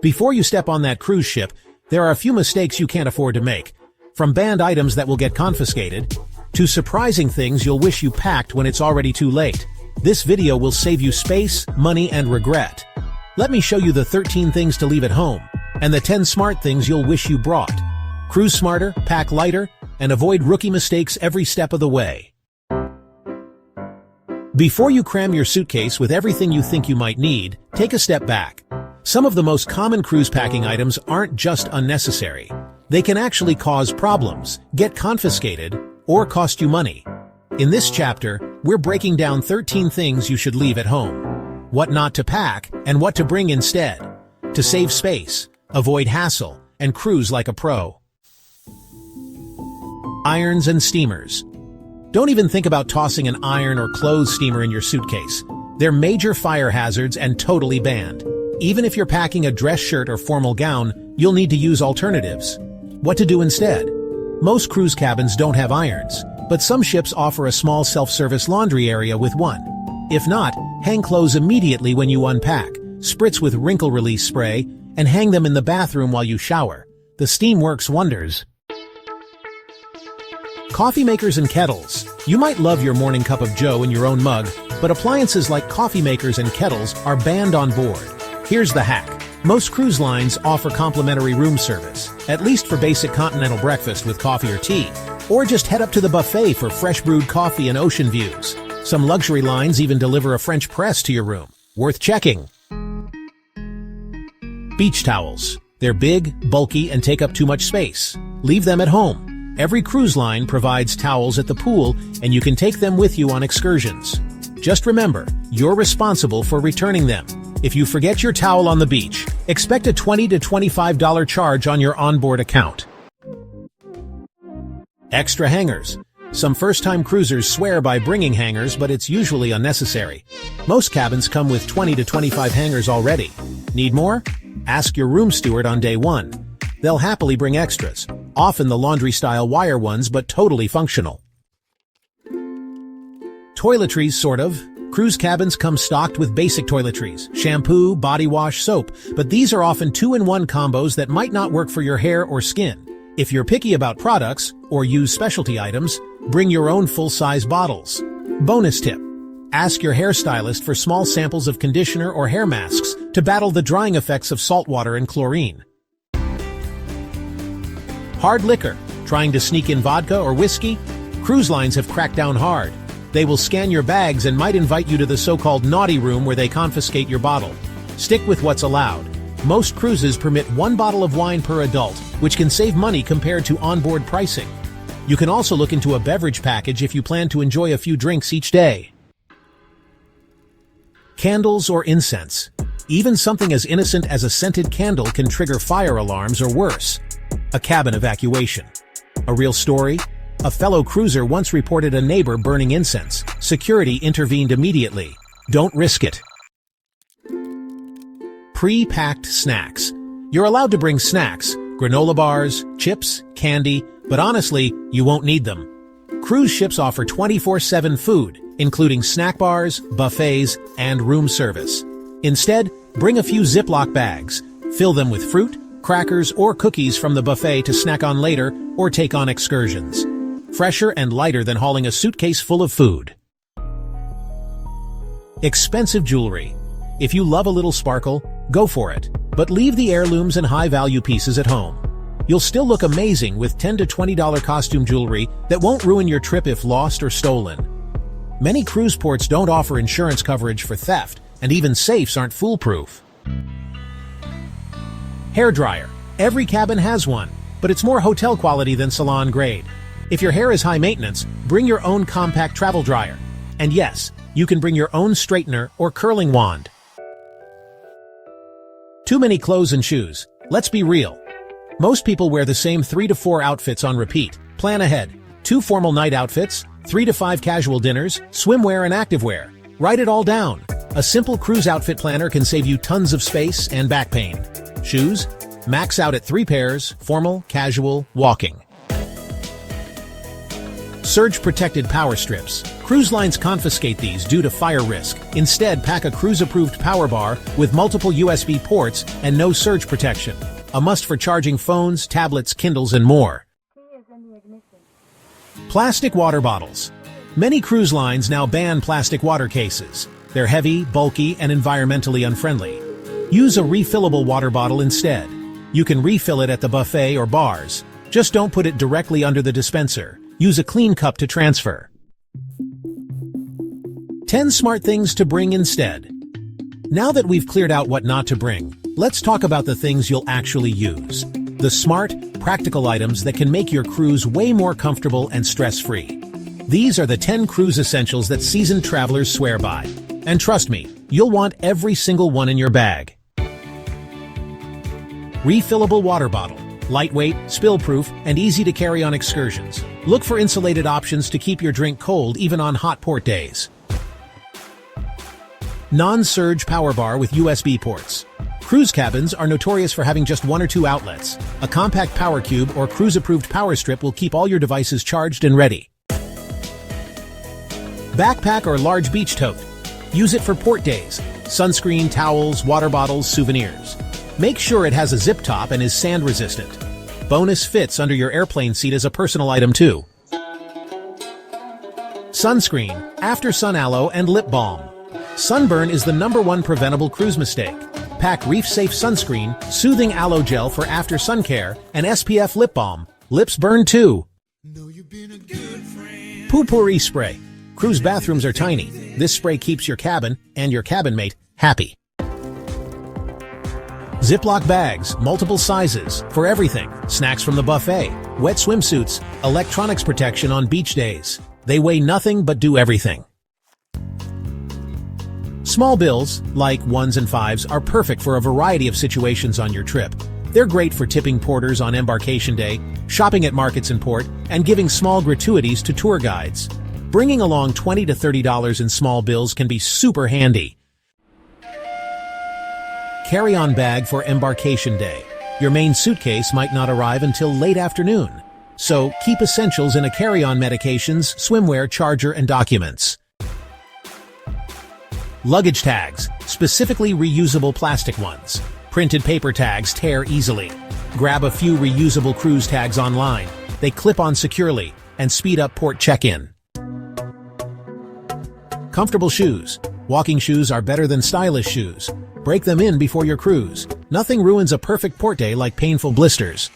Before you step on that cruise ship, there are a few mistakes you can't afford to make. From banned items that will get confiscated, to surprising things you'll wish you packed when it's already too late. This video will save you space, money, and regret. Let me show you the 13 things to leave at home, and the 10 smart things you'll wish you brought. Cruise smarter, pack lighter, and avoid rookie mistakes every step of the way. Before you cram your suitcase with everything you think you might need, take a step back. Some of the most common cruise packing items aren't just unnecessary. They can actually cause problems, get confiscated, or cost you money. In this chapter, we're breaking down 13 things you should leave at home. What not to pack, and what to bring instead. To save space, avoid hassle, and cruise like a pro. Irons and steamers. Don't even think about tossing an iron or clothes steamer in your suitcase. They're major fire hazards and totally banned. Even if you're packing a dress shirt or formal gown, you'll need to use alternatives. What to do instead? Most cruise cabins don't have irons, but some ships offer a small self-service laundry area with one. If not, hang clothes immediately when you unpack, spritz with wrinkle release spray, and hang them in the bathroom while you shower. The steam works wonders. Coffee makers and kettles. You might love your morning cup of joe in your own mug, but appliances like coffee makers and kettles are banned on board. Here's the hack. Most cruise lines offer complimentary room service, at least for basic continental breakfast with coffee or tea. Or just head up to the buffet for fresh brewed coffee and ocean views. Some luxury lines even deliver a French press to your room. Worth checking. Beach towels. They're big, bulky, and take up too much space. Leave them at home. Every cruise line provides towels at the pool, and you can take them with you on excursions. Just remember, you're responsible for returning them. If you forget your towel on the beach, expect a $20 to $25 charge on your onboard account. Extra hangers. Some first-time cruisers swear by bringing hangers, but it's usually unnecessary. Most cabins come with 20 to 25 hangers already. Need more? Ask your room steward on day one. They'll happily bring extras, often the laundry-style wire ones, but totally functional. Toiletries, sort of. Cruise cabins come stocked with basic toiletries, shampoo, body wash, soap, but these are often 2-in-1 combos that might not work for your hair or skin. If you're picky about products, or use specialty items, bring your own full-size bottles. Bonus tip. Ask your hairstylist for small samples of conditioner or hair masks to battle the drying effects of salt water and chlorine. Hard liquor. Trying to sneak in vodka or whiskey? Cruise lines have cracked down hard. They will scan your bags and might invite you to the so-called naughty room where they confiscate your bottle. Stick with what's allowed. Most cruises permit 1 bottle of wine per adult, which can save money compared to onboard pricing. You can also look into a beverage package if you plan to enjoy a few drinks each day. Candles or incense. Even something as innocent as a scented candle can trigger fire alarms or worse. A cabin evacuation. A real story? A fellow cruiser once reported a neighbor burning incense. Security intervened immediately. Don't risk it. Pre-packed snacks. You're allowed to bring snacks, granola bars, chips, candy, but honestly, you won't need them. Cruise ships offer 24/7 food, including snack bars, buffets, and room service. Instead, bring a few Ziploc bags. Fill them with fruit, crackers, or cookies from the buffet to snack on later or take on excursions. Fresher and lighter than hauling a suitcase full of food. Expensive jewelry. If you love a little sparkle, go for it, but leave the heirlooms and high-value pieces at home. You'll still look amazing with $10 to $20 costume jewelry that won't ruin your trip if lost or stolen. Many cruise ports don't offer insurance coverage for theft, and even safes aren't foolproof. Hairdryer. Every cabin has one, but it's more hotel quality than salon grade. If your hair is high maintenance, bring your own compact travel dryer. And yes, you can bring your own straightener or curling wand. Too many clothes and shoes. Let's be real. Most people wear the same 3 to 4 outfits on repeat. Plan ahead. 2 formal night outfits, 3 to 5 casual dinners, swimwear and activewear. Write it all down. A simple cruise outfit planner can save you tons of space and back pain. Shoes? Max out at 3 pairs, formal, casual, walking. Surge-protected power strips. Cruise lines confiscate these due to fire risk. Instead, pack a cruise-approved power bar with multiple USB ports and no surge protection. A must for charging phones, tablets, Kindles, and more. Plastic water bottles. Many cruise lines now ban plastic water cases. They're heavy, bulky, and environmentally unfriendly. Use a refillable water bottle instead. You can refill it at the buffet or bars. Just don't put it directly under the dispenser. Use a clean cup to transfer. 10 smart things to bring instead. Now that we've cleared out what not to bring, let's talk about the things you'll actually use. The smart, practical items that can make your cruise way more comfortable and stress-free. These are the 10 cruise essentials that seasoned travelers swear by. And trust me, you'll want every single one in your bag. Refillable water bottle. Lightweight, spill-proof, and easy to carry on excursions. Look for insulated options to keep your drink cold even on hot port days. Non-surge power bar with USB ports. Cruise cabins are notorious for having just 1 or 2 outlets. A compact power cube or cruise-approved power strip will keep all your devices charged and ready. Backpack or large beach tote. Use it for port days. Sunscreen, towels, water bottles, souvenirs. Make sure it has a zip top and is sand-resistant. Bonus fits under your airplane seat as a personal item too. Sunscreen, After Sun Aloe, and Lip Balm. Sunburn is the #1 preventable cruise mistake. Pack reef-safe sunscreen, soothing aloe gel for after sun care, and SPF lip balm. Lips burn too. Poo-Pourri Spray. Cruise bathrooms are tiny. This spray keeps your cabin and your cabin mate happy. Ziploc bags, multiple sizes, for everything. Snacks from the buffet, wet swimsuits, electronics protection on beach days. They weigh nothing but do everything. Small bills, like 1s and 5s, are perfect for a variety of situations on your trip. They're great for tipping porters on Embarkation Day, shopping at markets in port, and giving small gratuities to tour guides. Bringing along $20 to $30 in small bills can be super handy. Carry-on bag for Embarkation Day. Your main suitcase might not arrive until late afternoon. So keep essentials in a carry-on: medications, swimwear, charger, and documents. Luggage tags, specifically reusable plastic ones. Printed paper tags tear easily. Grab a few reusable cruise tags online. They clip on securely and speed up port check-in. Comfortable shoes. Walking shoes are better than stylish shoes. Break them in before your cruise. Nothing ruins a perfect port day like painful blisters.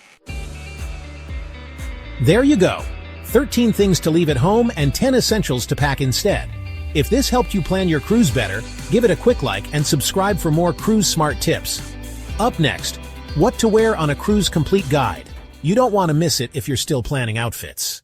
There you go. 13 things to leave at home and 10 essentials to pack instead. If this helped you plan your cruise better, give it a quick like and subscribe for more cruise smart tips. Up next, what to wear on a cruise complete guide. You don't want to miss it if you're still planning outfits.